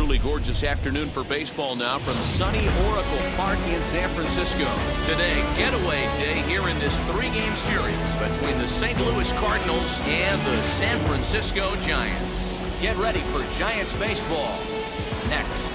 truly gorgeous afternoon for baseball now from sunny Oracle Park in San Francisco. Today, getaway day here in this three-game series between the St. Louis Cardinals and the San Francisco Giants. Get ready for Giants baseball next.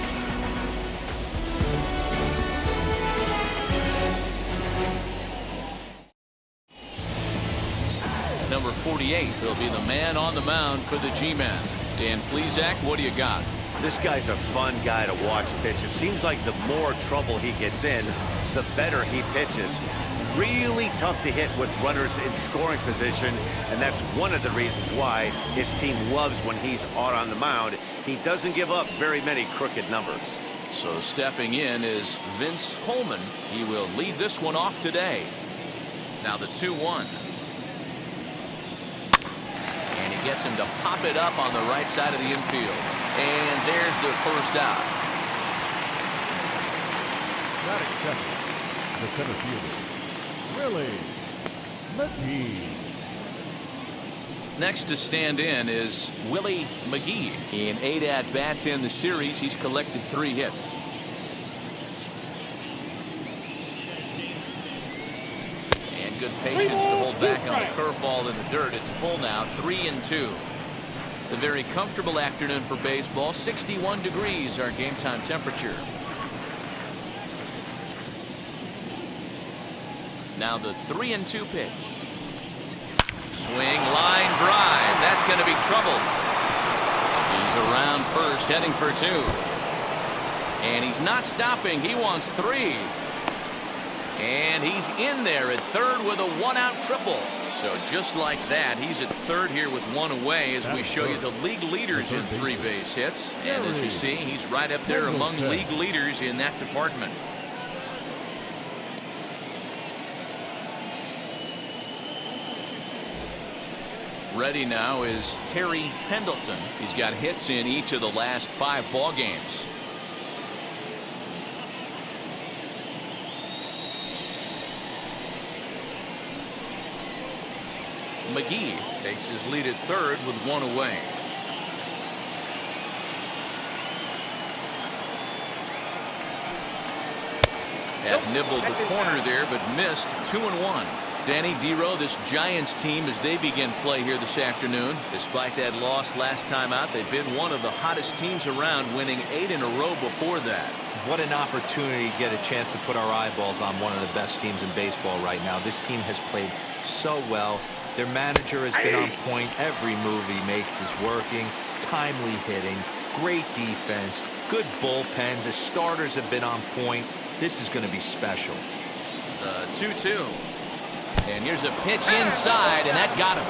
Number 48 will be the man on the mound for the G-Men. Dan Plesac, what do you got? This guy's a fun guy to watch pitch. It seems like the more trouble he gets in, the better he pitches. Really tough to hit with runners in scoring position, and that's one of the reasons why his team loves when he's out on the mound. He doesn't give up very many crooked numbers. So stepping in is Vince Coleman. He will lead this one off today. Now the 2-1. And he gets him to pop it up on the right side of the infield. And there's the first out. Batting second, the center fielder, Willie McGee. Next to stand in is Willie McGee. In 8 at-bats in the series, he's collected 3 hits. And good patience to hold back on the curveball in the dirt. It's full now, 3-2. A very comfortable afternoon for baseball. 61 degrees, our game time temperature. Now the 3-2 pitch. Swing, line drive. That's going to be trouble. He's around first, heading for 2. And he's not stopping. He wants 3. And he's in there at third with a 1-out triple. So just like that, he's at third here with 1 away as we show you the league leaders in 3 base hits. And as you see, he's right up there among league leaders in that department. Ready now is Terry Pendleton. He's got hits in each of the last 5 ball games. McGee takes his lead at third with 1 away. Had nibbled the corner there, but missed. 2-1. Danny Dero, this Giants team, as they begin play here this afternoon. Despite that loss last time out, they've been one of the hottest teams around, winning 8 in a row before that. What an opportunity to get a chance to put our eyeballs on one of the best teams in baseball right now. This team has played so well. Their manager has been on point. Every move he makes is working. Timely hitting, great defense, good bullpen. The starters have been on point. This is going to be special. 2-2. And here's a pitch inside, and that got him.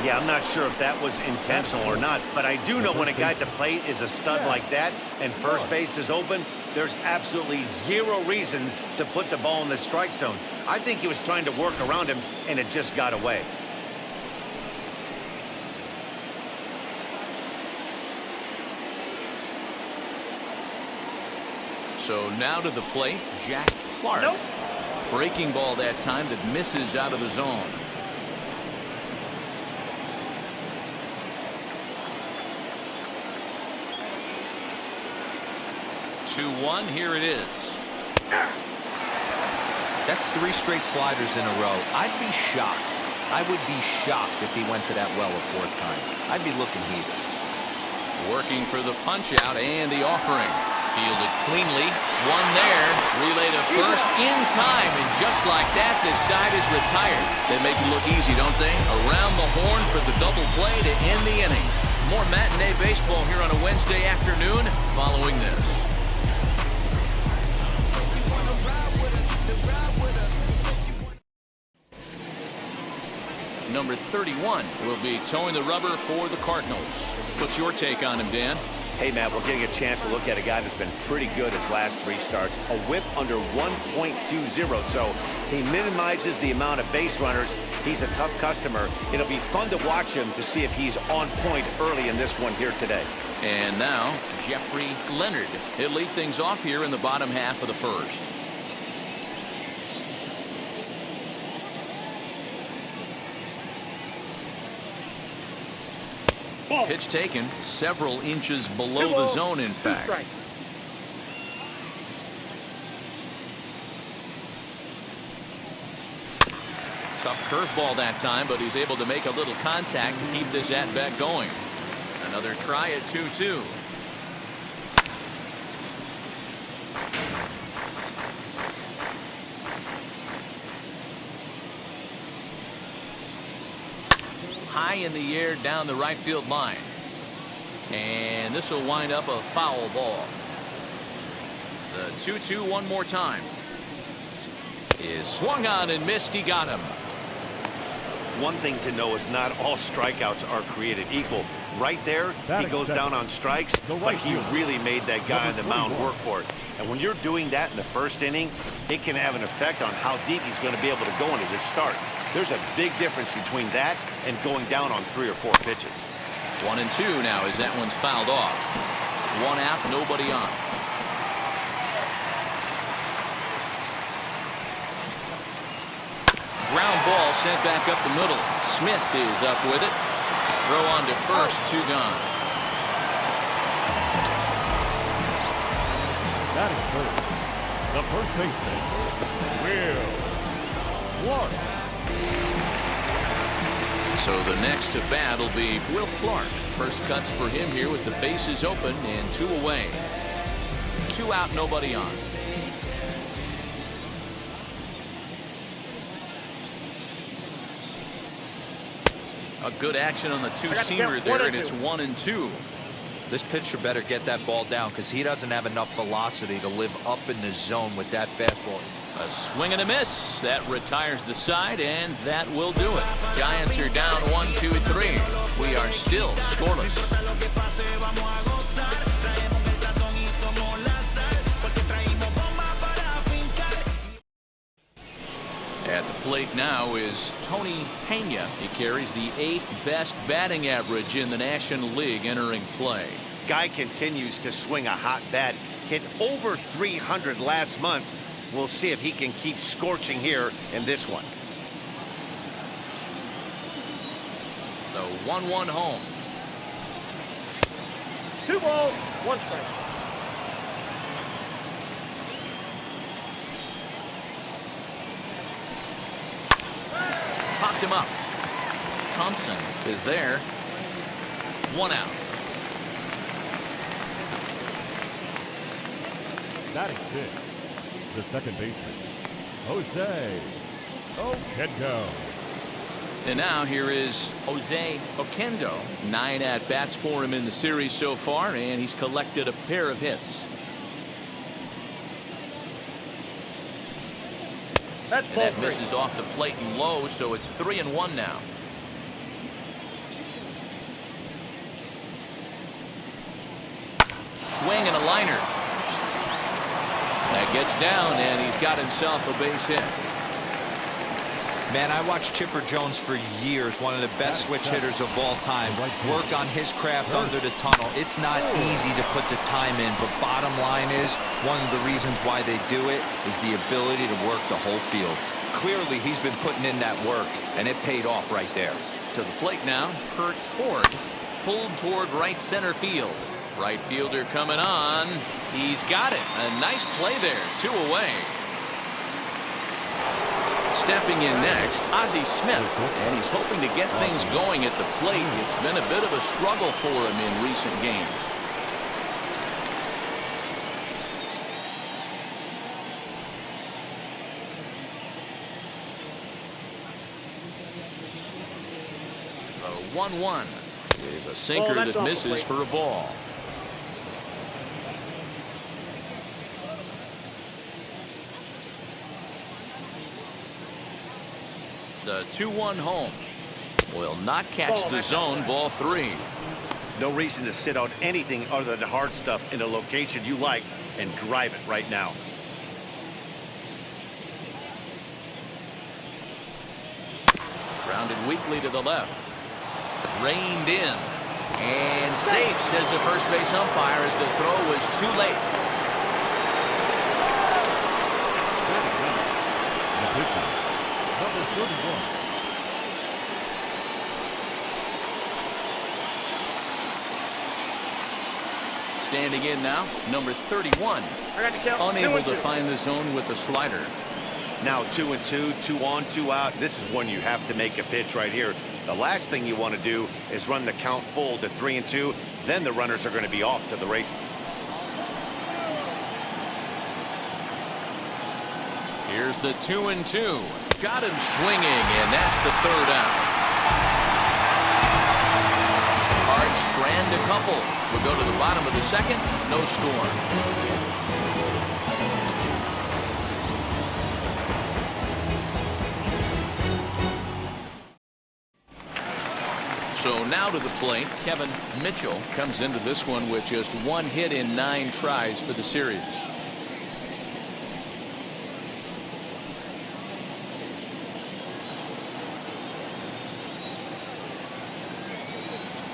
Yeah, I'm not sure if that was intentional or not, but I do know when a guy at the plate is a stud like that and first base is open, there's absolutely 0 reason to put the ball in the strike zone. I think he was trying to work around him, and it just got away. So now to the plate, Jack Clark. Nope. Breaking ball that time that misses out of the zone. 2-1. Here it is. That's 3 straight sliders in a row. I'd be shocked. I would be shocked if he went to that well a 4th time. I'd be looking heated. Working for the punch out and the offering. Fielded cleanly. 1 there. Relay to first in time. And just like that, this side is retired. They make it look easy, don't they? Around the horn for the double play to end the inning. More matinee baseball here on a Wednesday afternoon following this. Number 31 will be towing the rubber for the Cardinals. What's your take on him, Dan? Hey, Matt, we're getting a chance to look at a guy that's been pretty good his last 3 starts. A whip under 1.20, so he minimizes the amount of base runners. He's a tough customer. It'll be fun to watch him to see if he's on point early in this one here today. And now, Jeffrey Leonard. He'll lead things off here in the bottom half of the first. Pitch taken several inches below the zone, in fact. Tough curveball that time, but he's able to make a little contact to keep this at-bat going. Another try at 2-2. High in the air down the right field line. And this will wind up a foul ball. The 2-2 one more time. Is swung on and missed. He got him. One thing to know is not all strikeouts are created equal. Right there, he goes down on strikes, but he really made that guy on the mound work for it. And when you're doing that in the first inning, it can have an effect on how deep he's going to be able to go into this start. There's a big difference between that and going down on 3 or 4 pitches. 1-2 now as that one's fouled off. 1 out, nobody on. Ground ball sent back up the middle. Smith is up with it. Throw on to first, 2 gone. Batting first, the first baseman, Will Clark. So the next to bat will be Will Clark. First cuts for him here with the bases open and 2 away. 2 out, nobody on. A good action on the two-seamer there, and it's 1-2. This pitcher better get that ball down because he doesn't have enough velocity to live up in the zone with that fastball. A swing and a miss. That retires the side, and that will do it. Giants are down 1-2-3. We are still scoreless. At the plate now is Tony Pena. He carries the 8th best batting average in the National League entering play. Guy continues to swing a hot bat. Hit over 300 last month. We'll see if he can keep scorching here in this one. The 1-1 home. 2 balls, 1 strike. Popped him up. Thompson is there. 1 out. Batting 6, the second baseman, Jose Oquendo. And now here is Jose Oquendo. 9 at-bats for him in the series so far, and he's collected a pair of hits. That's And that misses off the plate and low, so it's 3-1 now. Swing and a liner. That gets down, and he's got himself a base hit. Man, I watched Chipper Jones for years, one of the best switch hitters of all time. Work on his craft under the tunnel. It's not easy to put the time in, but bottom line is, one of the reasons why they do it is the ability to work the whole field. Clearly, he's been putting in that work, and it paid off right there. To the plate now, Kurt Ford pulled toward right center field. Right fielder coming on. He's got it. A nice play there. 2 away. Stepping in next, Ozzie Smith, and he's hoping to get things going at the plate. It's been a bit of a struggle for him in recent games. The 1-1 is a sinker that misses for a ball. The 2-1 home will not catch the zone. Ball 3. No reason to sit out anything other than hard stuff in a location you like and drive it right now. Grounded weakly to the left. Reined in. And safe, says the first base umpire, as the throw was too late. Number 31. Standing in now, number 31. I got to count. Unable to find the zone with the slider. Now 2-2, 2 on, 2 out. This is when you have to make a pitch right here. The last thing you want to do is run the count full to 3-2. Then the runners are going to be off to the races. Here's the 2-2. Got him swinging, and that's the third out. Hard strand a couple. We'll go to the bottom of the second. No score. So now to the plate, Kevin Mitchell comes into this one with just 1 hit in 9 tries for the series.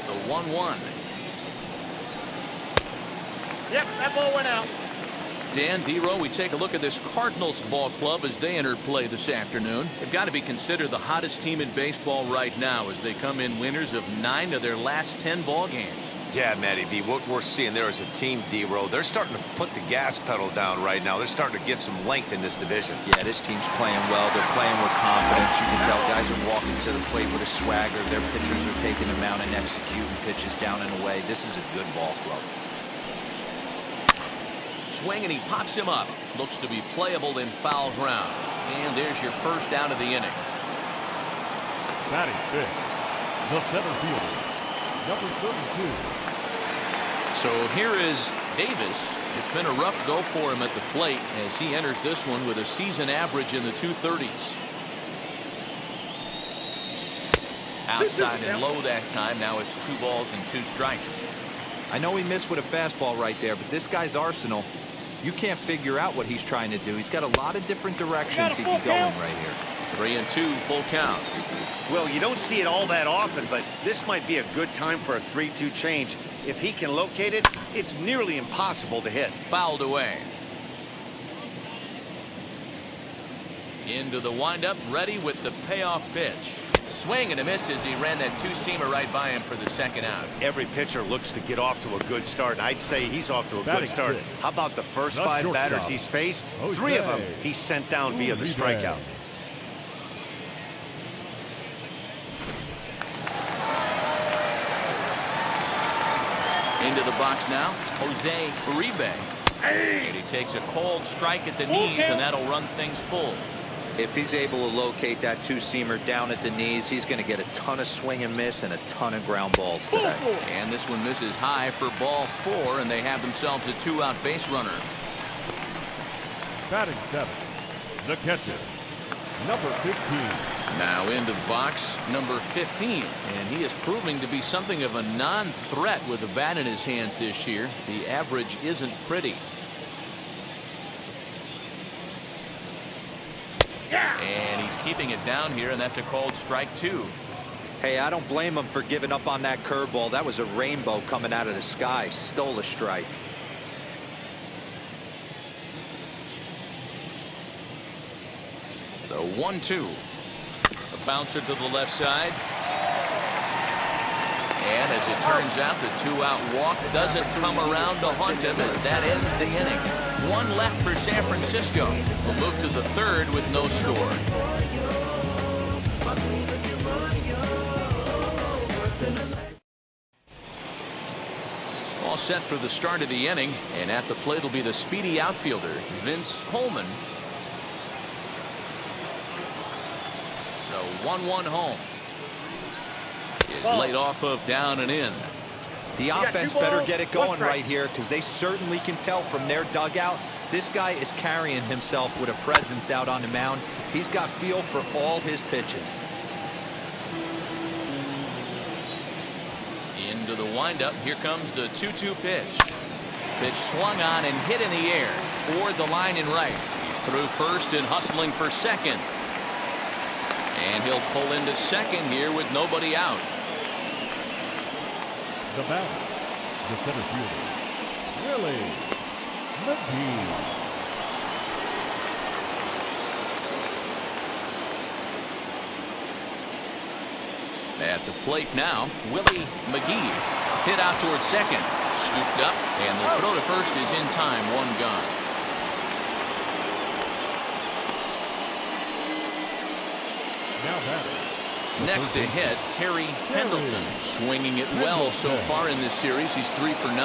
The 1-1. Yep, that ball went out. Dan Dero, we take a look at this Cardinals ball club as they enter play this afternoon. They've got to be considered the hottest team in baseball right now as they come in winners of 9 of their last 10 ball games. Yeah, Matty V, what we're seeing there is a team, Dero. They're starting to put the gas pedal down right now. They're starting to get some length in this division. Yeah, this team's playing well. They're playing with confidence. You can tell guys are walking to the plate with a swagger. Their pitchers are taking them out and executing pitches down and away. This is a good ball club. Swing, and he pops him up. Looks to be playable in foul ground. And there's your first out of the inning. Batting fifth, the center fielder, number 32. So here is Davis. It's been a rough go for him at the plate as he enters this one with a season average in the 230s. Outside and low that time. Now it's 2 balls and 2 strikes. I know he missed with a fastball right there, but this guy's arsenal, you can't figure out what he's trying to do. He's got a lot of different directions he can go in right here. 3-2, full count. Well, you don't see it all that often, but this might be a good time for a 3-2 change. If he can locate it, it's nearly impossible to hit. Fouled away. Into the windup, ready with the payoff pitch. Swing and a miss as he ran that 2-seamer right by him for the second out. Every pitcher looks to get off to a good start. I'd say he's off to a Batting good start. six. How about the first The 5 shortstop. batters he's faced? Jose. 3 of them he sent down via the strikeout. Into the box now, Jose Uribe. And he takes a cold strike at the knees, and that'll run things full. If he's able to locate that 2-seamer down at the knees, he's going to get a ton of swing and miss and a ton of ground balls today. And this one misses high for ball 4, and they have themselves a 2-out base runner. Batting seventh, the catcher, number 15. Now into the box, number 15. And he is proving to be something of a non-threat with the bat in his hands this year. The average isn't pretty. And he's keeping it down here, and that's a called strike 2. Hey, I don't blame him for giving up on that curveball. That was a rainbow coming out of the sky. Stole a strike. The 1-2. A bouncer to the left side. And as it turns out, the 2-out walk doesn't come around to hunt him as that ends the inning. 1 left for San Francisco. We'll move to the 3rd with no score. All set for the start of the inning, and at the plate will be the speedy outfielder, Vince Coleman. The 1-1 home is laid off of down and in. The offense better get it going right here because they certainly can tell from their dugout this guy is carrying himself with a presence out on the mound. He's got feel for all his pitches. Into the windup. Here comes the 2-2 pitch. Pitch swung on and hit in the air toward the line and right. He's through first and hustling for second. And he'll pull into second here with nobody out. The batter, the center fielder, Willie McGee. At the plate now, Willie McGee hit out towards second. Scooped up, and the throw to first is in time. One gone. Now batting. Next to hit, Terry Pendleton, swinging it well so far in this series. He's 3 for 9.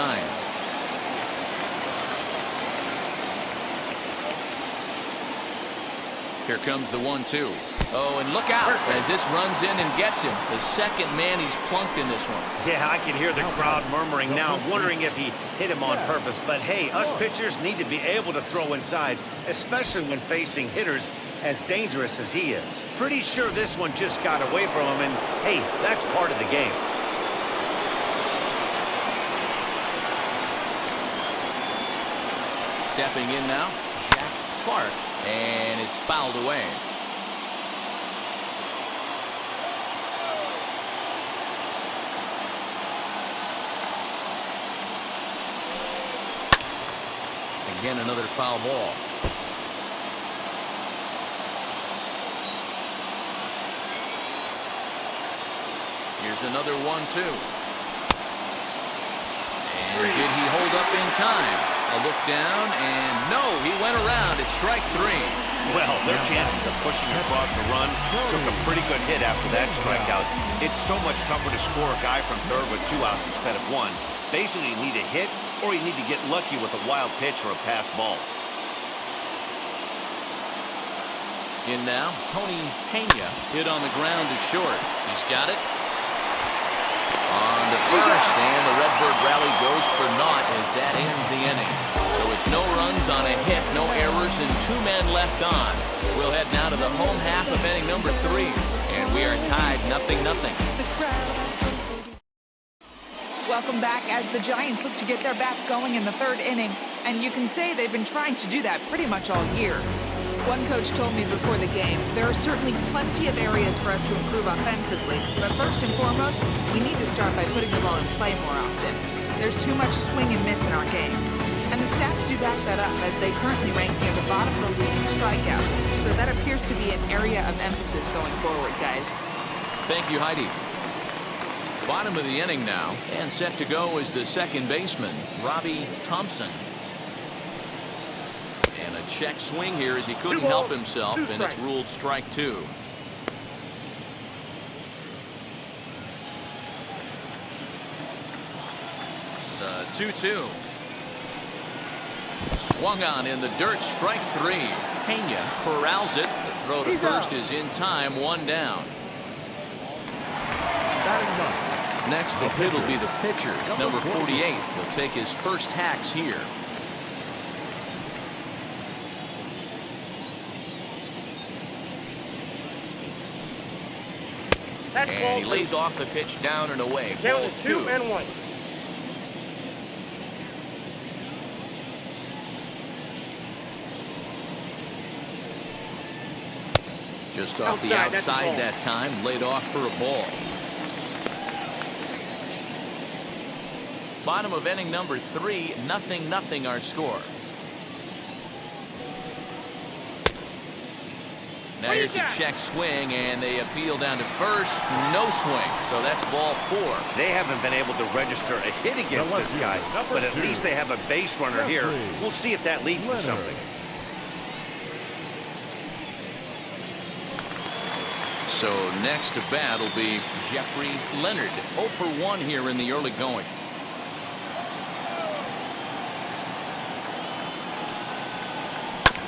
Here comes the 1-2. Oh, and look out as this runs in and gets him. The second man he's plunked in this one. Yeah, I can hear the crowd murmuring now, wondering if he hit him on purpose. But hey, us pitchers need to be able to throw inside, especially when facing hitters as dangerous as he is. Pretty sure this one just got away from him, and hey, that's part of the game. Stepping in now, Jack Clark, and it's fouled away. Again, another foul ball. Here's another 1-2. And did he hold up in time? A look down, and no, he went around. It's strike 3. Well, their chances of pushing across the run took a pretty good hit after that strikeout. It's so much tougher to score a guy from third with 2 outs instead of 1. Basically, you need a hit, or you need to get lucky with a wild pitch or a pass ball. In now, Tony Pena hit on the ground to short. He's got it. On to first, and the Redbird rally goes for naught as that ends the inning. So it's no runs on a hit, no errors, and 2 men left on. We'll head now to the home half of inning number 3, and we are tied 0-0. Welcome back as the Giants look to get their bats going in the 3rd inning, and you can say they've been trying to do that pretty much all year. One coach told me before the game, there are certainly plenty of areas for us to improve offensively, but first and foremost, we need to start by putting the ball in play more often. There's too much swing and miss in our game. And the stats do back that up, as they currently rank near the bottom of the league in strikeouts, so that appears to be an area of emphasis going forward, guys. Thank you, Heidi. Bottom of the inning now, and set to go is the second baseman, Robbie Thompson. And a check swing here as he couldn't help himself, and it's ruled strike 2. The 2-2. Swung on in the dirt, strike 3. Pena corrals it. The throw to first is in time, 1 down. Next, the hit will be the pitcher, number 48. He'll take his first hacks here. And he lays off the pitch down and away. Count Ball 2 and 1. Just off the outside that time, laid off for a ball. Bottom of inning number 3, 0-0 our score. Now here's a check swing, and they appeal down to first. No swing, so that's ball 4. They haven't been able to register a hit against this guy, but at least they have a base runner here. We'll see if that leads to something. So next to bat will be Jeffrey Leonard. 0 for 1 here in the early going.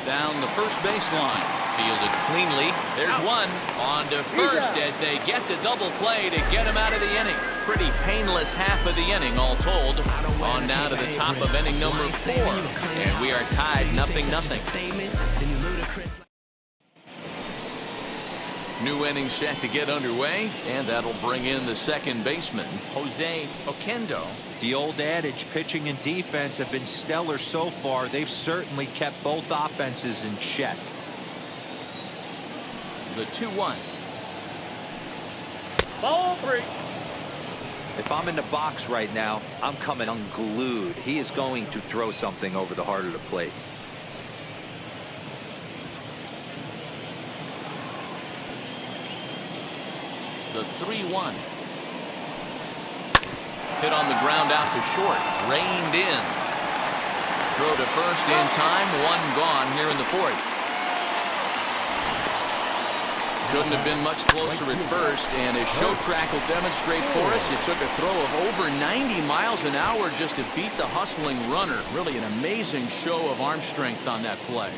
Down the first baseline. Fielded cleanly. There's one. On to first as they get the double play to get him out of the inning. Pretty painless half of the inning all told. On now to the top of inning number 4. And we are tied 0-0. New inning set to get underway, and that'll bring in the second baseman, Jose Oquendo. The old adage, pitching and defense have been stellar so far. They've certainly kept both offenses in check. The 2-1. Ball 3. If I'm in the box right now, I'm coming unglued. He is going to throw something over the heart of the plate. The 3-1. Hit on the ground out to short. Reined in. Throw to first in time. One gone here in the fourth. Couldn't have been much closer at first, and as show track will demonstrate for us, it took a throw of over 90 miles an hour just to beat the hustling runner. Really an amazing show of arm strength on that play.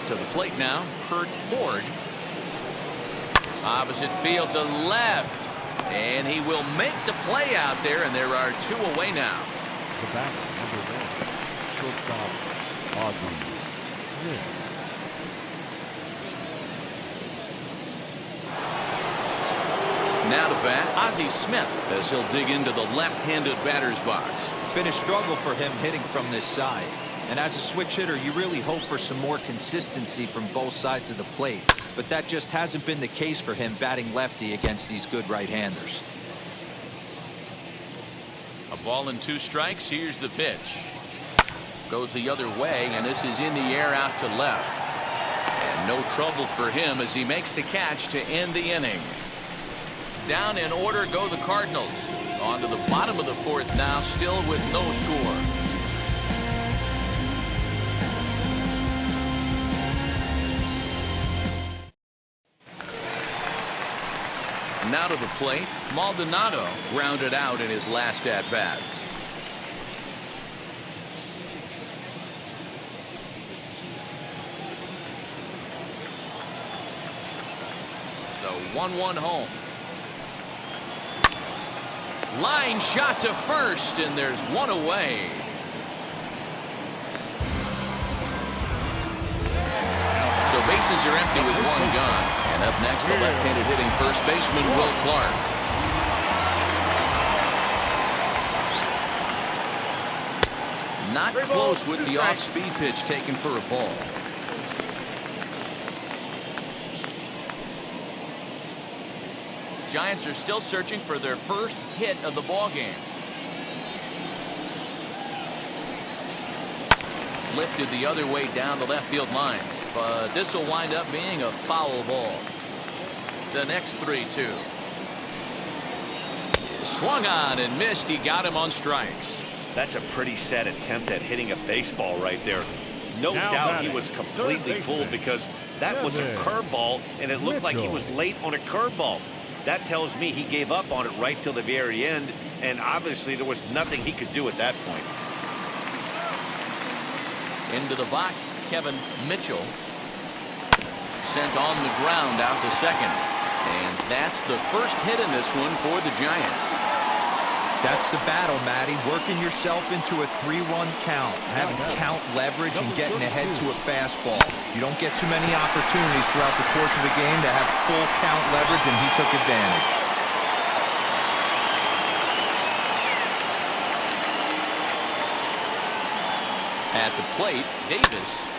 To the plate now, Kurt Ford. Opposite field to left. And he will make the play out there, and there are two away now. The batter, number 1, shortstop, Ozzie Smith. Now to bat, Ozzie Smith, as he'll dig into the left-handed batter's box. Been a struggle for him hitting from this side. And as a switch hitter, you really hope for some more consistency from both sides of the plate. But that just hasn't been the case for him batting lefty against these good right-handers. A ball and 2 strikes. Here's the pitch. Goes the other way, and this is in the air out to left. And no trouble for him as he makes the catch to end the inning. Down in order go the Cardinals. On to the bottom of the fourth now, still with no score. Now to the plate, Maldonado grounded out in his last at-bat. The 1-1 home. Line shot to first, and there's one away. So bases are empty with one gone. And up next, the left-handed hitting first baseman, Will Clark. Not close with the off-speed pitch taken for a ball. Giants are still searching for their first hit of the ballgame. Lifted the other way down the left field line. But this will wind up being a foul ball. The next 3-2. Swung on and missed. He got him on strikes. That's a pretty sad attempt at hitting a baseball right there. No doubt he was completely fooled because that was a curveball, and it looked like he was late on a curveball. That tells me he gave up on it right till the very end, and obviously there was nothing he could do at that point. Into the box, Kevin Mitchell. Sent on the ground out to second. And that's the first hit in this one for the Giants. That's the battle, Matty. Working yourself into a 3-1 count. Having count leverage and getting ahead to a fastball. You don't get too many opportunities throughout the course of a game to have full count leverage, and he took advantage. At the plate, Davis.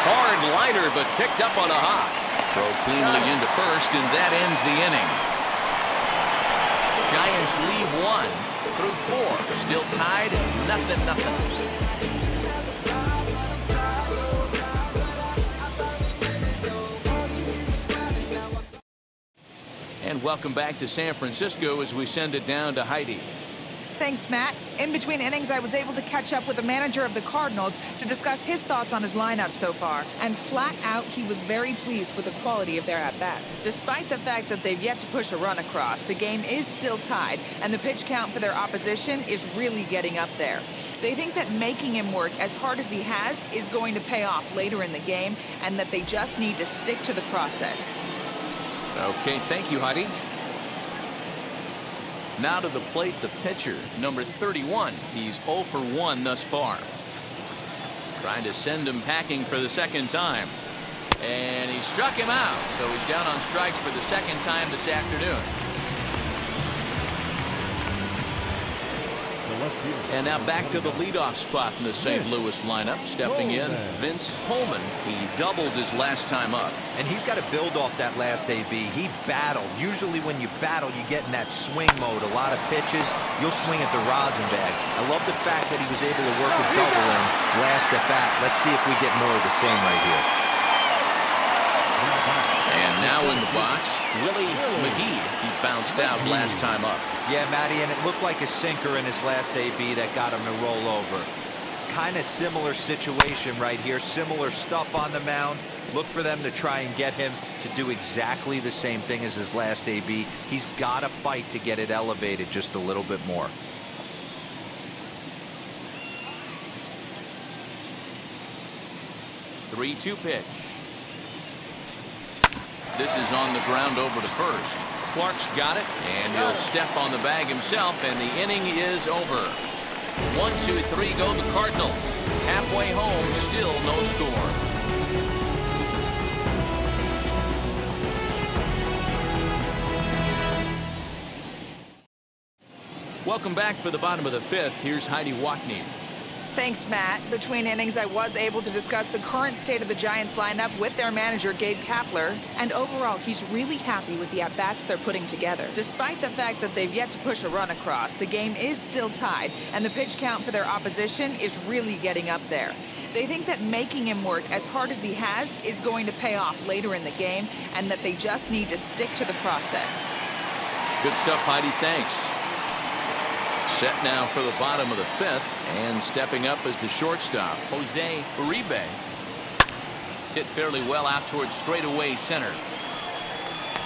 Hard liner, but picked up on a hop. Throw cleanly into first, and that ends the inning. Giants leave 1 through 4. Still tied, 0-0. And welcome back to San Francisco as we send it down to Heidi. Thanks, Matt. In between innings, I was able to catch up with the manager of the Cardinals to discuss his thoughts on his lineup so far. And flat out, he was very pleased with the quality of their at-bats. Despite the fact that they've yet to push a run across, the game is still tied, and the pitch count for their opposition is really getting up there. They think that making him work as hard as he has is going to pay off later in the game, and that they just need to stick to the process. Okay, thank you, Heidi. Now to the plate, the pitcher, number 31. He's 0 for 1 thus far. Trying to send him packing for the second time. And he struck him out, so he's down on strikes for the second time this afternoon. The left field. And now back to the leadoff spot in the St. Louis lineup. Stepping in, Vince Coleman. He doubled his last time up. And he's got to build off that last AB. He battled. Usually when you battle, you get in that swing mode. A lot of pitches, you'll swing at the rosin bag. I love the fact that he was able to work a double in last at bat. Let's see if we get more of the same right here. And now in the box, Willie McGee. He bounced out last time up. Yeah, Matty, and it looked like a sinker in his last AB that got him to roll over. Kind of similar situation right here. Similar stuff on the mound. Look for them to try and get him to do exactly the same thing as his last AB. He's got to fight to get it elevated just a little bit more. Three-two pitch. This is on the ground over to first. Clark's got it, and he'll step on the bag himself, and the inning is over. 1, 2, 3 go the Cardinals. Halfway home, still no score. Welcome back for the bottom of the fifth. Here's Heidi Watney. Thanks, Matt. Between innings, I was able to discuss the current state of the Giants lineup with their manager, Gabe Kapler. And overall, he's really happy with the at-bats they're putting together. Despite the fact that they've yet to push a run across, the game is still tied, and the pitch count for their opposition is really getting up there. They think that making him work as hard as he has is going to pay off later in the game, and that they just need to stick to the process. Good stuff, Heidi. Thanks. Set now for the bottom of the fifth, and stepping up as the shortstop, Jose Uribe. Hit fairly well out towards straightaway center.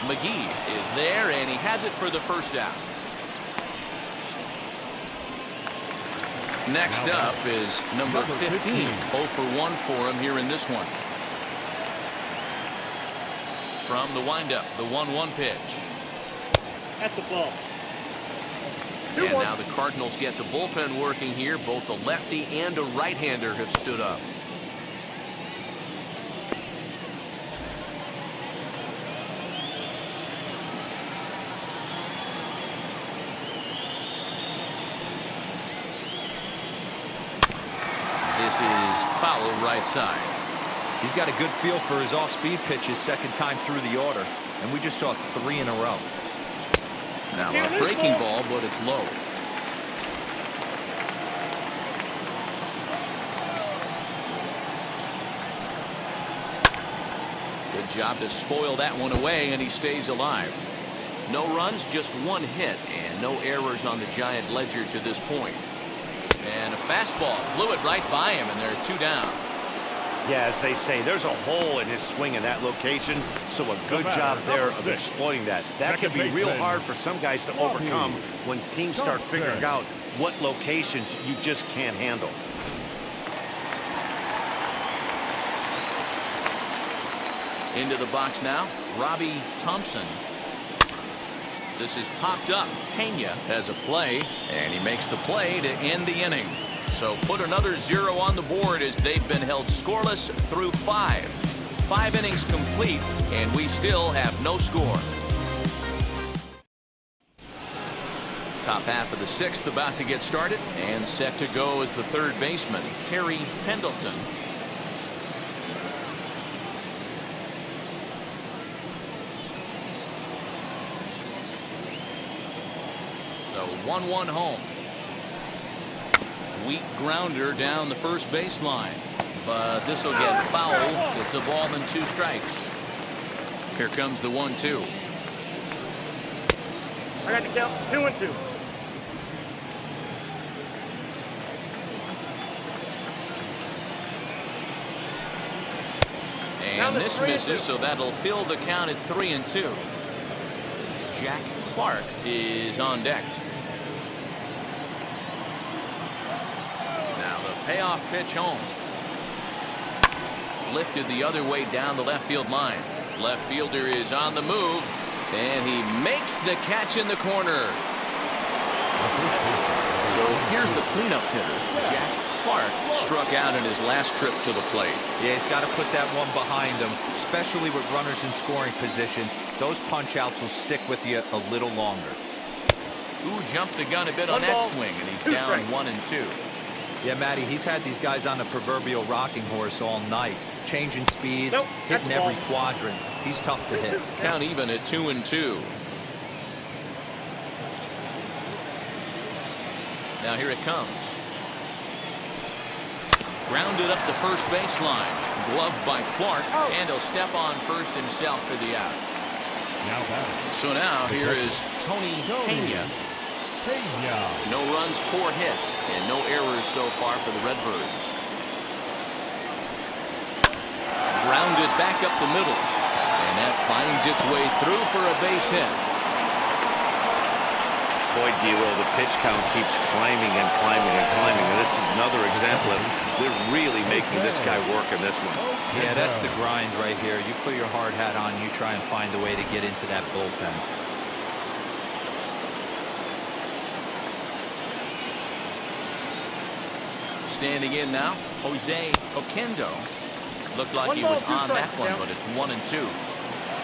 McGee is there, and he has it for the first out. Next up is number 15. 0 for 1 for him here in this one. From the windup, the 1-1 pitch. That's the ball. And now the Cardinals get the bullpen working here. Both a lefty and a right-hander have stood up. This is foul right side. He's got a good feel for his off-speed pitches second time through the order. And we just saw 3 in a row. Now a breaking ball, but it's low. Good job to spoil that one away, and he stays alive. No runs, just 1 hit, and no errors on the Giant ledger to this point. And a fastball blew it right by him, and there are 2 down. Yeah, as they say, there's a hole in his swing in that location, so a good job there of exploiting that. That can be real hard for some guys to overcome when teams start figuring out what locations you just can't handle. Into the box now, Robbie Thompson. This is popped up. Pena has a play, and he makes the play to end the inning. So put another 0 on the board as they've been held scoreless through 5. 5 innings complete, and we still have no score. Top half of the 6th about to get started, and set to go is the third baseman, Terry Pendleton. The 1-1 home. Weak grounder down the first baseline, but this will get fouled. It's a ball and 2 strikes. Here comes the 1-2. I got the count. 2-2. And this misses, so that'll fill the count at 3-2. Jack Clark is on deck. Payoff pitch home. Lifted the other way down the left field line. Left fielder is on the move, and he makes the catch in the corner. So here's the cleanup hitter. Jack Clark struck out in his last trip to the plate. Yeah, he's got to put that one behind him, especially with runners in scoring position. Those punch outs will stick with you a little longer. Ooh, jumped the gun a bit on that swing, and he's down 1-2. Yeah, Matty, he's had these guys on the proverbial rocking horse all night, changing speeds, hitting every quadrant. He's tough to hit. Count even at 2-2. Now here it comes. Grounded up the first baseline. Gloved by Clark, and he'll step on first himself for the out. So now here is Tony Pena. No runs, 4 hits, and no errors so far for the Redbirds. Grounded back up the middle, and that finds its way through for a base hit. Boy, D-Will, the pitch count keeps climbing and climbing and climbing. And this is another example of they're really making this guy work in this one. Yeah, that's the grind right here. You put your hard hat on, you try and find a way to get into that bullpen. Standing in now, Jose Oquendo. Looked like he was on that one, but it's 1-2.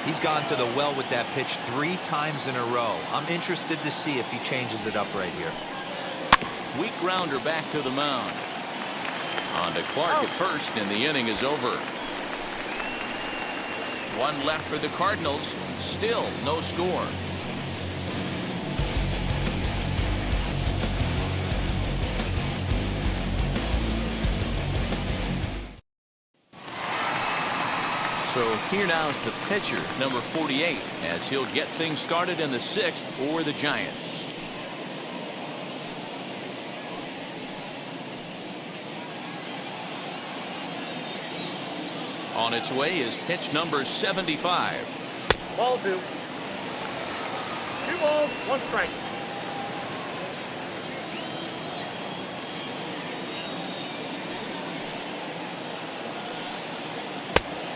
He's gone to the well with that pitch 3 times in a row. I'm interested to see if he changes it up right here. Weak grounder back to the mound. On to Clark at first, and the inning is over. 1 left for the Cardinals. Still no score. So here now is the pitcher, number 48, as he'll get things started in the 6th for the Giants. On its way is pitch number 75. Ball 2. 2 balls, 1 strike.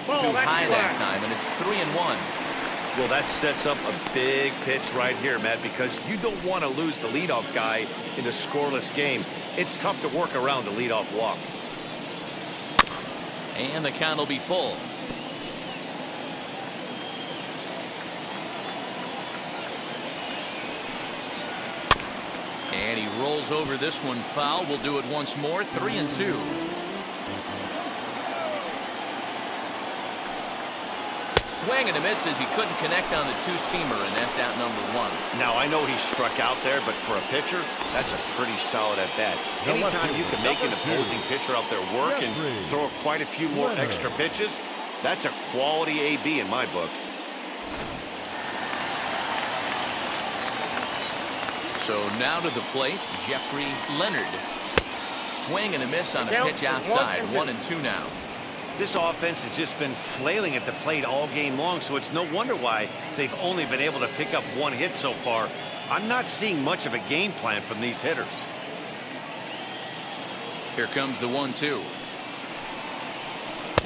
Too high that time, and it's 3-1. Well, that sets up a big pitch right here, Matt, because you don't want to lose the leadoff guy in a scoreless game. It's tough to work around the leadoff walk. And the count will be full. And he rolls over this one foul. We'll do it once more. 3-2. Swing and a miss as he couldn't connect on the 2-seamer, and that's out number 1. Now, I know he struck out there, but for a pitcher, that's a pretty solid at bat. Anytime you can make an opposing pitcher out there work and throw quite a few more extra pitches, that's a quality AB in my book. So now to the plate, Jeffrey Leonard. Swing and a miss on a pitch outside. 1-2 now. This offense has just been flailing at the plate all game long, so it's no wonder why they've only been able to pick up 1 hit so far. I'm not seeing much of a game plan from these hitters. Here comes the 1-2.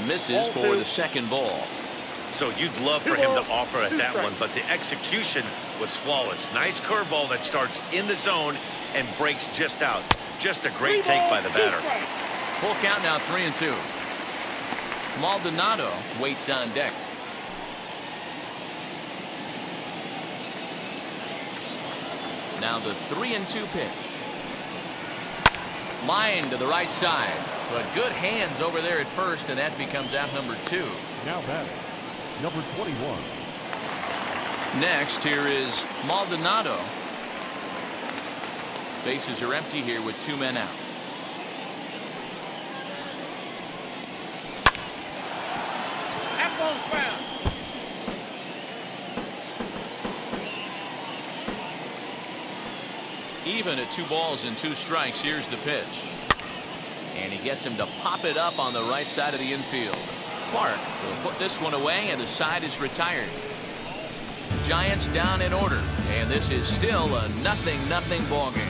Misses for the 2nd ball. So you'd love for him to offer at that one, but the execution was flawless. Nice curveball that starts in the zone and breaks just out. Just a great take by the batter. Full count now, 3-2. Maldonado waits on deck. Now the 3-2 pitch. Line to the right side, but good hands over there at first, and that becomes out number 2. Now batting, number 21. Next, here is Maldonado. Bases are empty here with 2 men out. Even at 2 balls and 2 strikes, here's the pitch. And he gets him to pop it up on the right side of the infield. Clark will put this one away, and the side is retired. Giants down in order, and this is still a 0-0 ball game.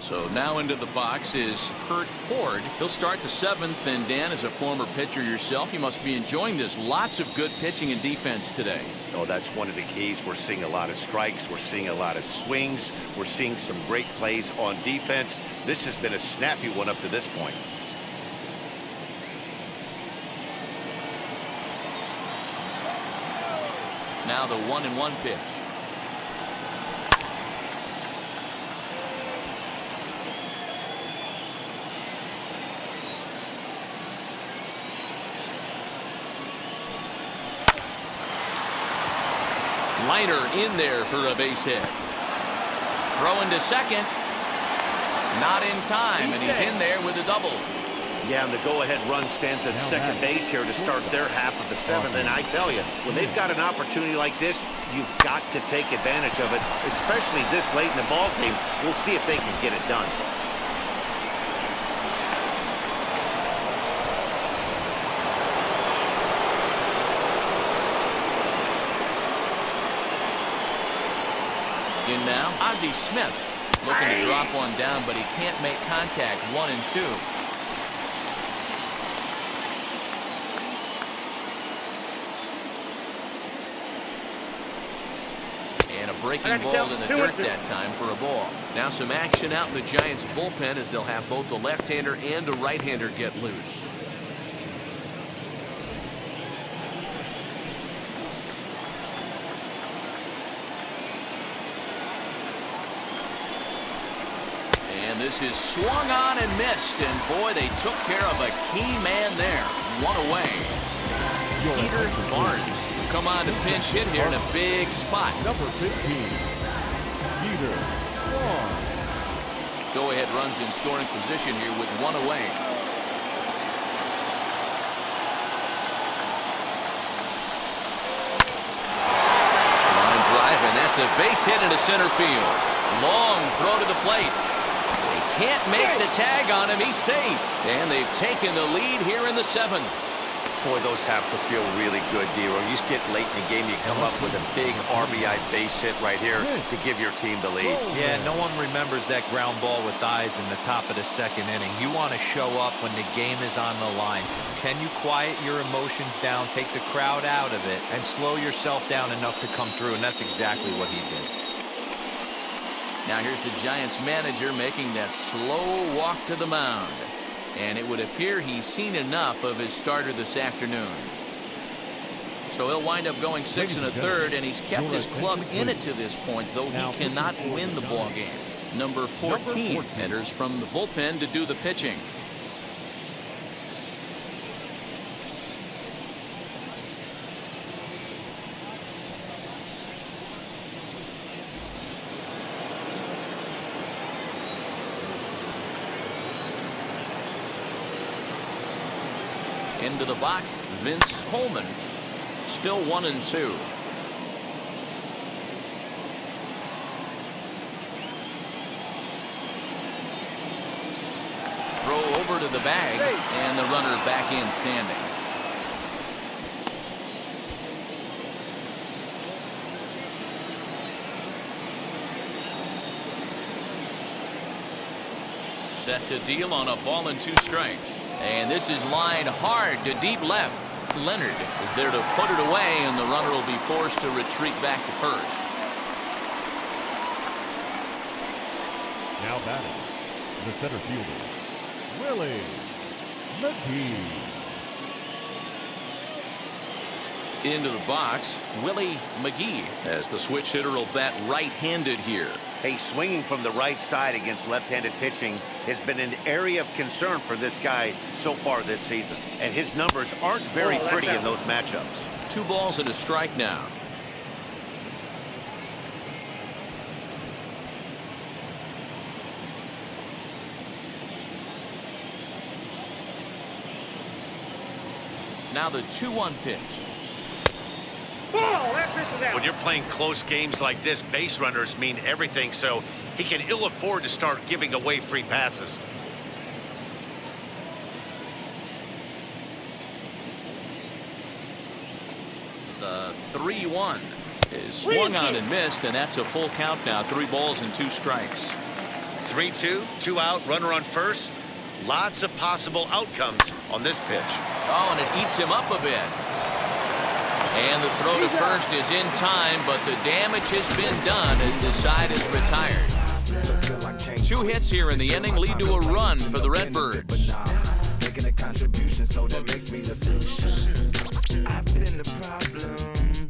So now into the box is Kurt Ford. He'll start the 7th, and Dan, as a former pitcher yourself, you must be enjoying this. Lots of good pitching and defense today. Oh, that's one of the keys. We're seeing a lot of strikes. We're seeing a lot of swings. We're seeing some great plays on defense. This has been a snappy one up to this point. Now the 1-1 pitch. Liner in there for a base hit. Throwing to second. Not in time, and he's in there with a double. Yeah, and the go-ahead run stands at second base here to start their half of the seventh. And I tell you, when they've got an opportunity like this, you've got to take advantage of it, especially this late in the ball game. We'll see if they can get it done. In now, Ozzie Smith looking to drop one down, but he can't make contact. 1-2. And a breaking ball in the dirt that time for a ball. Now some action out in the Giants bullpen as they'll have both a left-hander and a right-hander get loose. This is swung on and missed, and boy, they took care of a key man there. One away. Skeeter Barnes come on to pinch hit here in a big spot. Number 15, Skeeter Barnes. Go-ahead runs in scoring position here with one away. Line drive, and that's a base hit into center field. Long throw to the plate. Can't make the tag on him. He's safe. And they've taken the lead here in the seventh. Boy, those have to feel really good, D-Roy. You just get late in the game, you come up with a big RBI base hit right here to give your team the lead. Yeah, no one remembers that ground ball with eyes in the top of the second inning. You want to show up when the game is on the line. Can you quiet your emotions down, take the crowd out of it, and slow yourself down enough to come through? And that's exactly what he did. Now here's the Giants manager making that slow walk to the mound. And it would appear he's seen enough of his starter this afternoon. So he'll wind up going 6 1/3, and he's kept his club in it to this point, though he cannot win the ball game. Number 14 enters from the bullpen to do the pitching. Into the box, Vince Coleman. Still 1-2. Throw over to the bag, and the runner back in standing. Set to deal on a ball and 2 strikes. And this is lined hard to deep left. Leonard is there to put it away, and the runner will be forced to retreat back to first. Now batting, the center fielder, Willie McGee. Into the box, Willie McGee, as the switch hitter will bat right-handed here. Hey, swinging from the right side against left-handed pitching has been an area of concern for this guy so far this season. And his numbers aren't very pretty in those matchups. 2 balls and a strike now. Now the 2-1 pitch. When you're playing close games like this, base runners mean everything, so he can ill afford to start giving away free passes. The 3-1 is swung on and missed, and that's a full count now. 3 balls and 2 strikes. 3-2, 2 out, runner on first. Lots of possible outcomes on this pitch. Oh, and it eats him up a bit. And the throw to first is in time, but the damage has been done as the side is retired. 2 hits here in the inning lead to a run for the Redbirds. Making a contribution, so that makes me the solution. I've been the problem,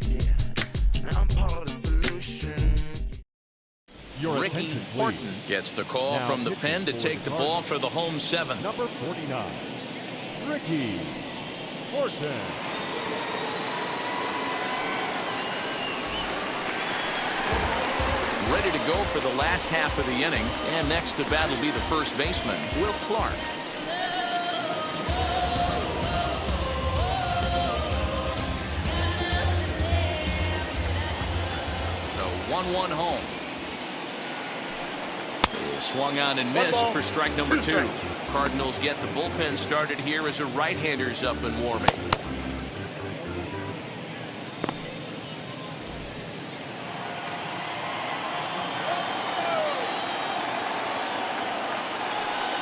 yeah. and I'm part of the solution. Your Ricky attention, Horton please. gets the call Now from the pitching pen to for take the the ball Cardinals. for the home 7th. Number 49, Ricky Horton. Ready to go for the last half of the inning, and next to bat will be the first baseman, Will Clark. The 1-1 home. Is swung on and missed for strike number 2. Cardinals get the bullpen started here as a right-hander's up and warming.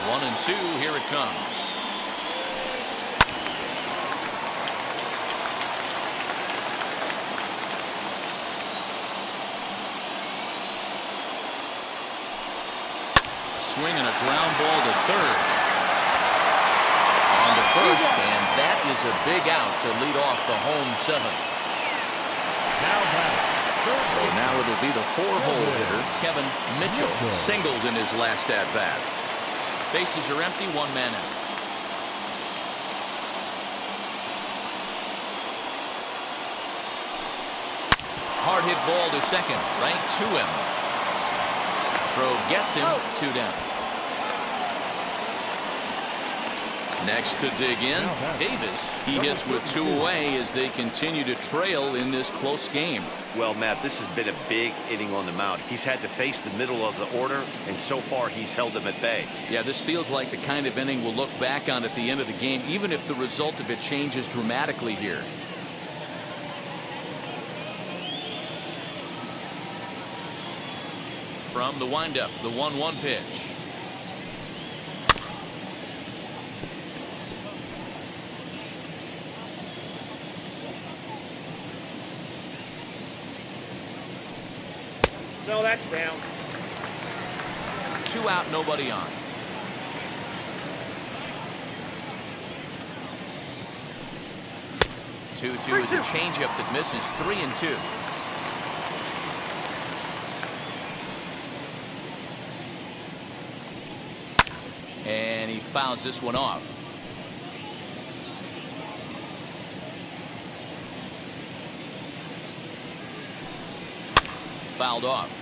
One and two, here it comes. Swing and a ground ball to third. On to first, and that is a big out to lead off the home 7th. So now it'll be the 4-hole hitter, Kevin Mitchell, singled in his last at-bat. Bases are empty, 1 man out. Hard hit ball to second, right to him. Throw gets him, 2 down. Next to dig in, Davis. He hits with 2 away as they continue to trail in this close game. Well, Matt, this has been a big inning on the mound. He's had to face the middle of the order, and so far he's held them at bay. Yeah, this feels like the kind of inning we'll look back on at the end of the game, even if the result of it changes dramatically here. From the windup, the 1-1 pitch. No, that's down. 2 out, nobody on. Two is a changeup that misses, 3-2. And he fouls this one off. Fouled off.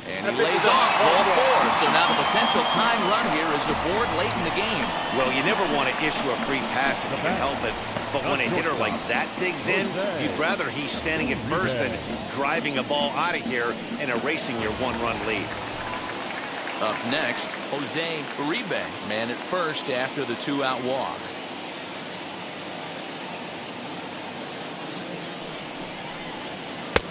And he lays off ball 4. So now the potential tying run here is aboard late in the game. Well, you never want to issue a free pass if you can help it. But when a hitter like that digs in, you'd rather he's standing at first than driving a ball out of here and erasing your 1-run lead. Up next, Jose Uribe, man at first after the 2-out walk.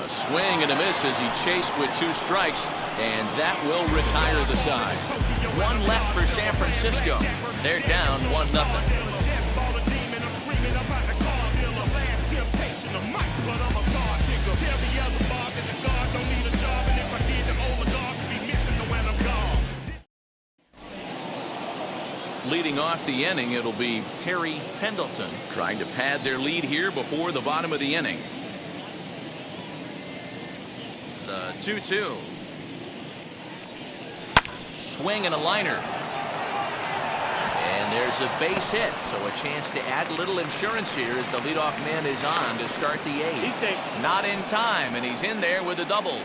A swing and a miss as he chased with 2 strikes, and that will retire the side. 1 left for San Francisco. They're down 1-0. Leading off the inning, it'll be Terry Pendleton trying to pad their lead here before the bottom of the inning. The 2-2. Swing and a liner. And there's a base hit, so a chance to add a little insurance here as the leadoff man is on to start the 8th. Not in time, and he's in there with a double.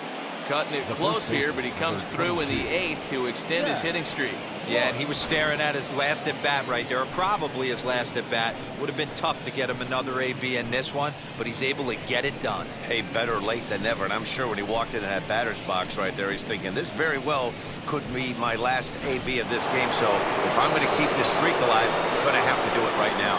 Cutting it close here, but he comes through in the 8th to extend his hitting streak. Yeah, and he was staring at his last at-bat right there, or probably his last at-bat. Would have been tough to get him another AB in this one, but he's able to get it done. Hey, better late than never. And I'm sure when he walked into that batter's box right there, he's thinking, this very well could be my last AB of this game. So if I'm going to keep this streak alive, I'm going to have to do it right now.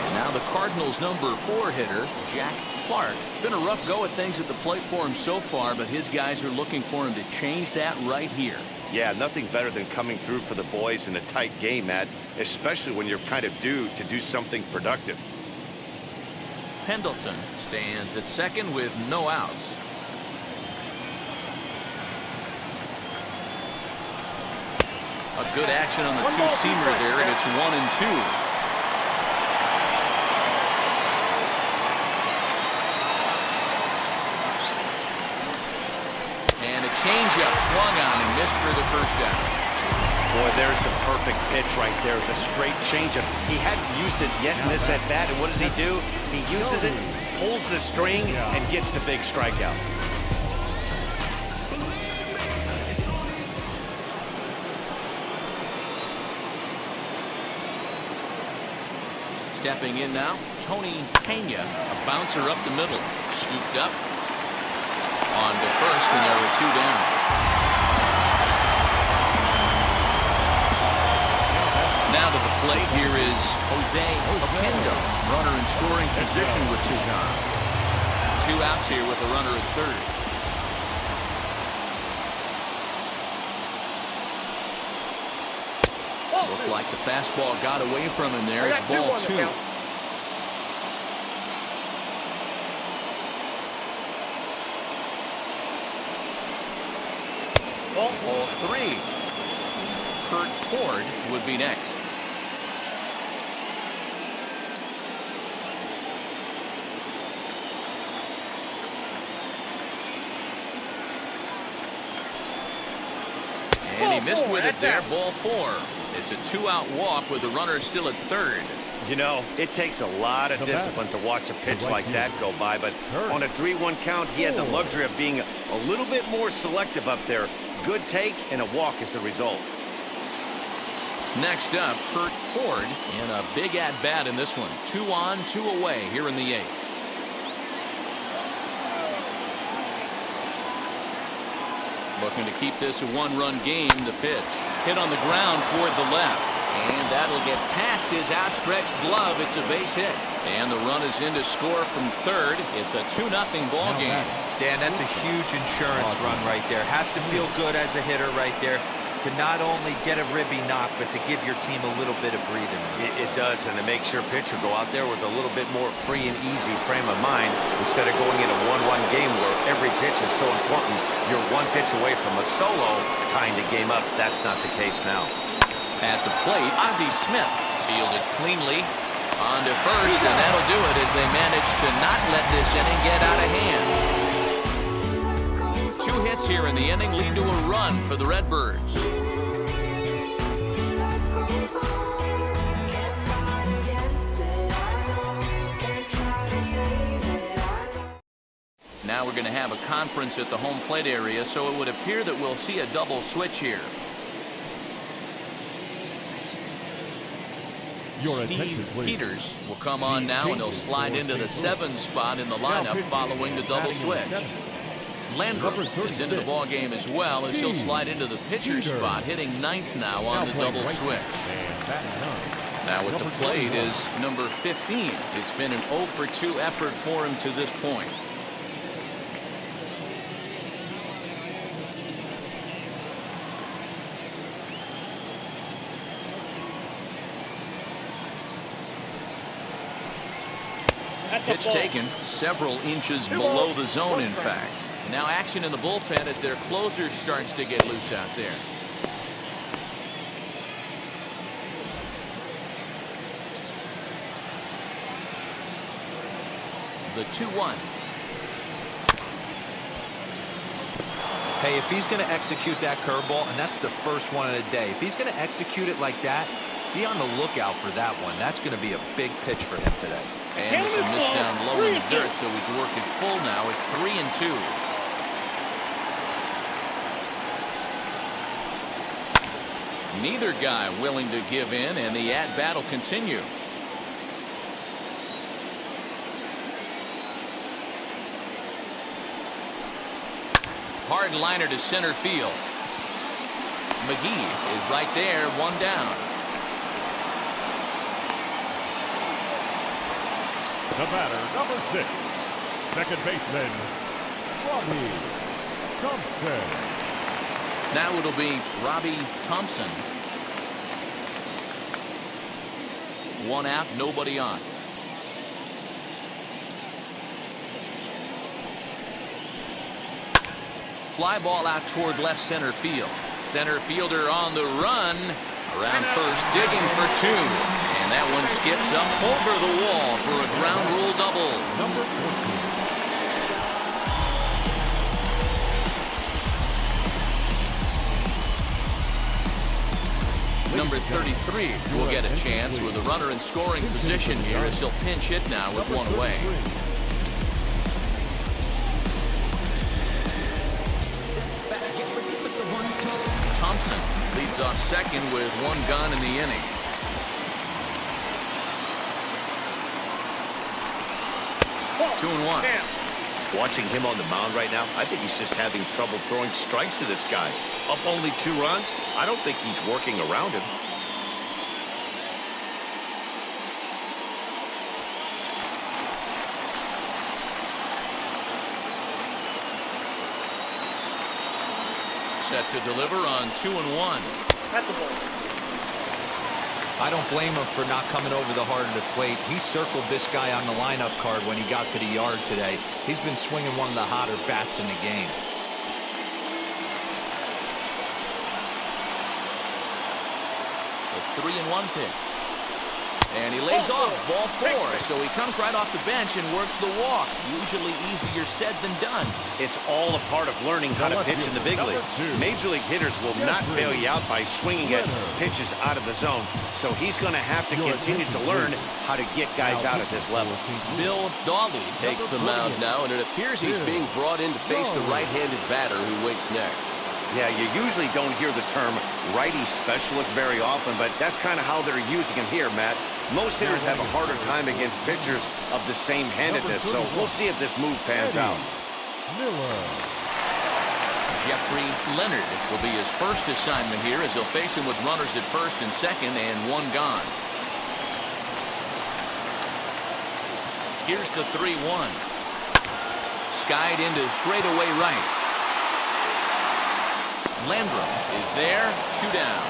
And now the Cardinals' number 4 hitter, Jack Clark. It's been a rough go of things at the plate for him so far, but his guys are looking for him to change that right here. Yeah, nothing better than coming through for the boys in a tight game, Matt, especially when you're kind of due to do something productive. Pendleton stands at second with no outs. A good action on the two-seamer there, and it's 1-2. And a changeup swung on and missed for the first down. Boy, there's the perfect pitch right there, the straight changeup. He hadn't used it yet in this at-bat, and what does he do? He uses it, pulls the string, and gets the big strikeout. Stepping in now, Tony Pena, a bouncer up the middle, scooped up on to first, and there were 2 down. Now to the plate, here is Jose Oquendo, runner in scoring position with 2 gone. 2 outs here with a runner at third. Looked like the fastball got away from him there. It's ball 2. Ball 3. Kurt Ford would be next. And he missed with it there. Ball 4. It's a 2-out walk with the runner still at third. You know, it takes a lot of discipline to watch a pitch like that go by, but on a 3-1 count, he had the luxury of being a little bit more selective up there. Good take, and a walk is the result. Next up, Kurt Ford in a big at-bat in this one. 2 on, 2 away here in the 8th. Looking to keep this a 1-run game. The pitch hit on the ground toward the left, and that'll get past his outstretched glove. It's a base hit, and the run is in to score from third. It's a 2-0 ball game. Dan, that's a huge insurance run right there. Has to feel good as a hitter right there to not only get a ribby knock, but to give your team a little bit of breathing room. It does, and it makes your pitcher go out there with a little bit more free and easy frame of mind instead of going in a 1-1 game where every pitch is so important. You're 1 pitch away from a solo tying the game up. That's not the case now. At the plate, Ozzie Smith fielded cleanly on to first, and that'll do it as they manage to not let this inning get out of hand. 2 hits here in the inning lead to a run for the Redbirds. Now we're going to have a conference at the home plate area, so it would appear that we'll see a double switch here. Steve Peters will come on now, and he'll slide into the 7 spot in the lineup following the double switch. Landrum is into the ball game as well, as he'll slide into the pitcher spot, hitting 9th now on the double switch. Now at the plate is number 15. It's been an 0-for-2 effort for him to this point. Pitch taken several inches below the zone, in fact. Now action in the bullpen as their closer starts to get loose out there. The 2-1. Hey, if he's going to execute that curveball, and that's the first one of the day, if he's going to execute it like that, be on the lookout for that one. That's going to be a big pitch for him today. And it's a miss down low in the dirt, so he's working full now at 3-2. Neither guy willing to give in, and the at-bat will continue. Hard liner to center field. McGee is right there, 1 down. The batter, number 6, second baseman, Robbie Thompson. Now it'll be Robbie Thompson. 1 out, nobody on. Fly ball out toward left center field. Center fielder on the run. Around first, digging for 2. And that one skips up over the wall for a ground rule double. Number 14. Number 33 will get a chance with a runner in scoring position here as he'll pinch hit now with one away. Thompson leads off second with 1 gone in the inning. Two and 1. Watching him on the mound right now, I think he's just having trouble throwing strikes to this guy. Up only 2 runs? I don't think he's working around him. Set to deliver on 2 and 1. At the ball. I don't blame him for not coming over the heart of the plate. He circled this guy on the lineup card when he got to the yard today. He's been swinging one of the hotter bats in the game. A 3-1 pitch. And he lays off ball 4, so he comes right off the bench and works the walk. Usually easier said than done. It's all a part of learning how to pitch in the big leagues. Major league hitters will not bail you out by swinging at pitches out of the zone. So he's going to have to continue to learn how to get guys out at this level. Bill Dawley takes the mound now, and it appears he's being brought in to face the right-handed batter who waits next. Yeah, you usually don't hear the term righty specialist very often, but that's kind of how they're using him here, Matt. Most hitters have a harder time against pitchers of the same handedness, so we'll see if this move pans out. Jeffrey Leonard will be his first assignment here as he'll face him with runners at first and second and 1 gone. Here's the 3-1. Skied into straightaway right. Landrum is there, 2 down.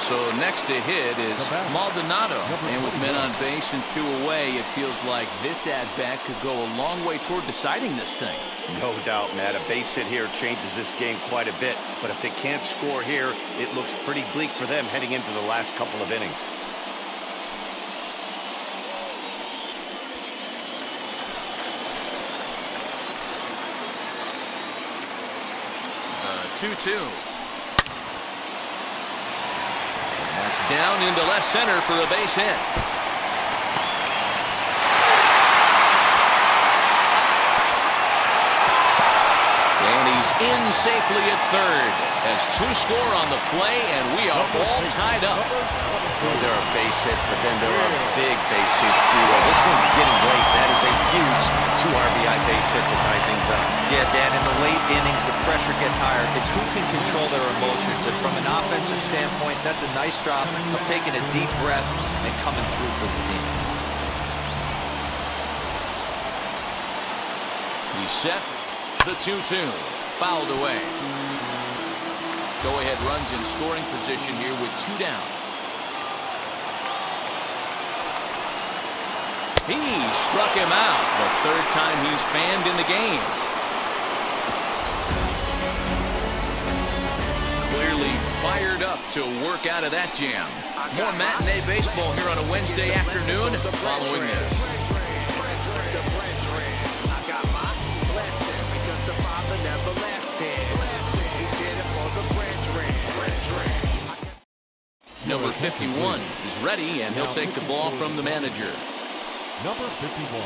So next to hit is Maldonado. And with men on base and 2 away, it feels like this at-bat could go a long way toward deciding this thing. No doubt, Matt. A base hit here changes this game quite a bit. But if they can't score here, it looks pretty bleak for them heading into the last couple of innings. 2-2. That's down into left center for a base hit. And he's in safely at third. Has 2 score on the play, and we are all tied up. There are base hits, but then there are big base hits too. This one's getting late. That is a huge 2 RBI base hit to tie things up. Yeah, Dan, in the late innings, the pressure gets higher. It's who can control their emotions. And from an offensive standpoint, that's a nice job of taking a deep breath and coming through for the team. He's set. The 2-2. Fouled away. Go-ahead runs in scoring position here with 2 down. He struck him out. The 3rd time he's fanned in the game. Clearly fired up to work out of that jam. More matinee baseball here on a Wednesday afternoon following this. Number 51 is ready, and he'll take the ball from the manager. Number 51.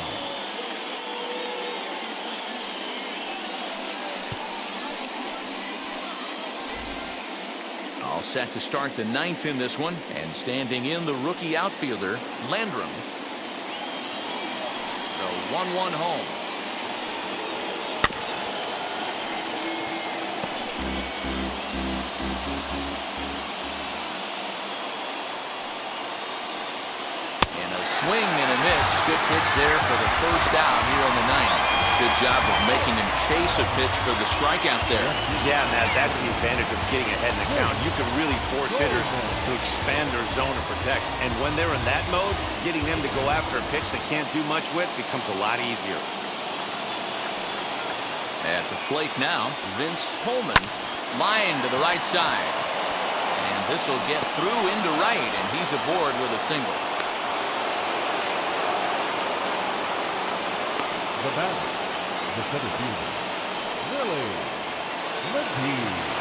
All set to start the 9th in this one, and standing in the rookie outfielder, Landrum. The 1-1 home. Swing and a miss. Good pitch there for the first out here in the 9th. Good job of making him chase a pitch for the strikeout there. Yeah, Matt, that's the advantage of getting ahead in the count. You can really force hitters to expand their zone and protect. And when they're in that mode, getting them to go after a pitch they can't do much with becomes a lot easier. At the plate now, Vince Coleman, line to the right side. And this will get through into right, and he's aboard with a single. The batter, the center fielder, Willie McGee.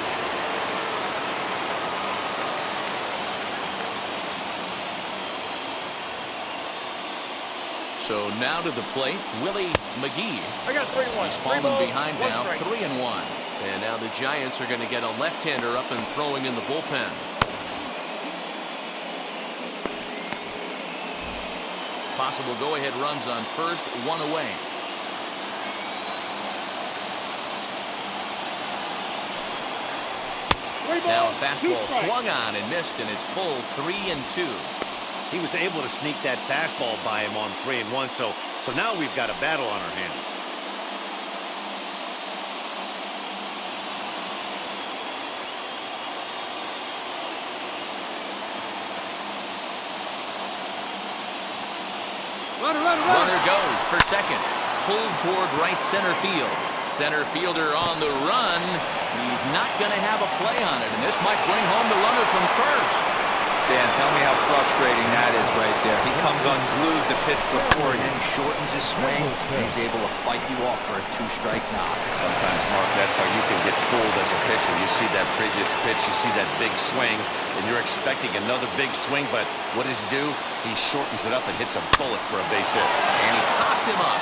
So now to the plate, Willie McGee. I got 3-1. He's falling behind now, 3-1. And now the Giants are going to get a left-hander up and throwing in the bullpen. Possible go-ahead runs on first, one away. Now a fastball swung on and missed, and it's full 3-2. He was able to sneak that fastball by him on 3-1, so now we've got a battle on our hands. Runner goes for second. Pulled toward right center field. Center fielder on the run. He's not going to have a play on it, and this might bring home the runner from first. Dan, tell me how frustrating that is right there. He comes unglued the pitch before, and then he shortens his swing, and he's able to fight you off for a 2-strike knock. Sometimes, Mark, that's how you can get fooled as a pitcher. You see that previous pitch, you see that big swing, and you're expecting another big swing, but what does he do? He shortens it up and hits a bullet for a base hit. And he popped him up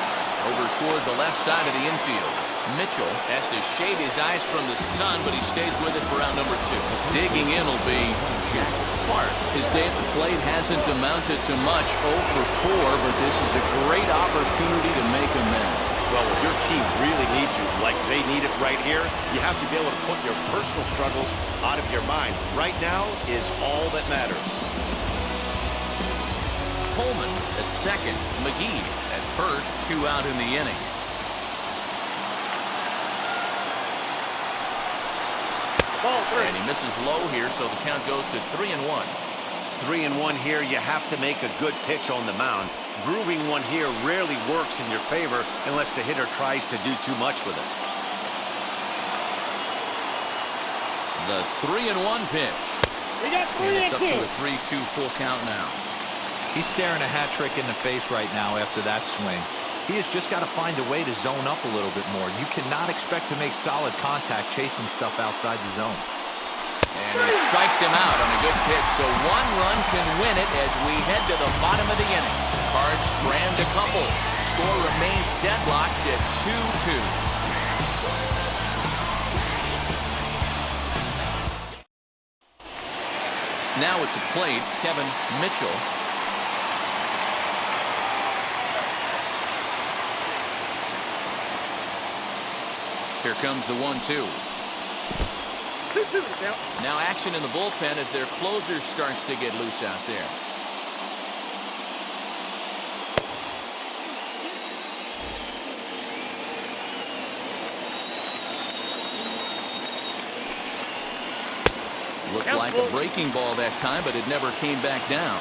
over toward the left side of the infield. Mitchell has to shade his eyes from the sun, but he stays with it for round number 2. Digging in will be Jack Clark. His day at the plate hasn't amounted to much, 0 for 4, but this is a great opportunity to make amends. Well, when your team really needs you, like they need it right here, you have to be able to put your personal struggles out of your mind. Right now is all that matters. Coleman at second, McGee at first, 2 out in the inning. Ball 3. And he misses low here, so the count goes to 3-1. 3-1 here, you have to make a good pitch on the mound. Grooving one here rarely works in your favor unless the hitter tries to do too much with it. The 3-1 pitch. We got And it's up 3-2. to a 3-2 full count now. He's staring a hat trick in the face right now after that swing. He has just got to find a way to zone up a little bit more. You cannot expect to make solid contact chasing stuff outside the zone. And he strikes him out on a good pitch, so 1 run can win it as we head to the bottom of the inning. Cards strand a couple. Score remains deadlocked at 2-2. Now at the plate, Kevin Mitchell. Here comes the 1-2. 2-2 count. Now action in the bullpen as their closer starts to get loose out there. Looked like a breaking ball that time, but it never came back down.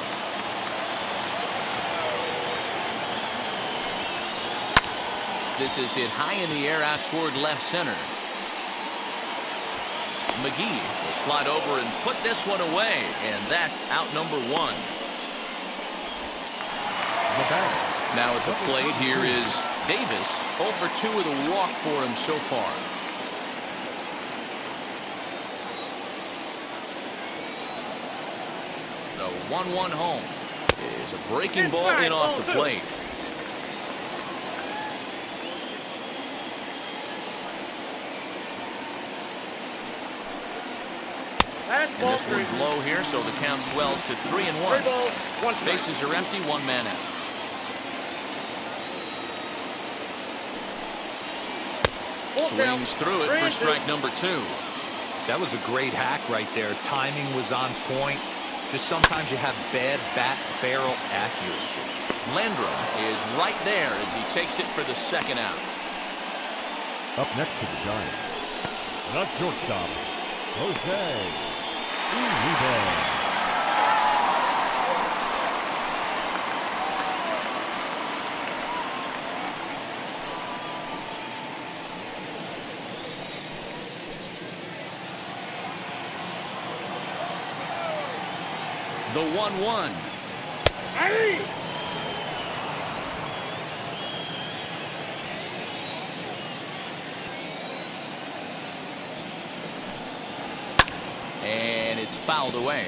This is hit high in the air out toward left center. McGee will slide over and put this one away, and that's out number 1. The batter, Now at the plate here is Davis, 0 for 2 with a walk for him so far. The 1-1 home is a breaking ball in off the plate. And this one's low here, so the count swells to 3-1. 3 balls, 1 strike. Bases are empty, 1 man out. Swings through it for strike number 2. That was a great hack right there. Timing was on point. Just sometimes you have bad bat barrel accuracy. Landrum is right there as he takes it for the 2nd out. up next to the Giants. The shortstop, Reuschel. The 1-1. And it's fouled away.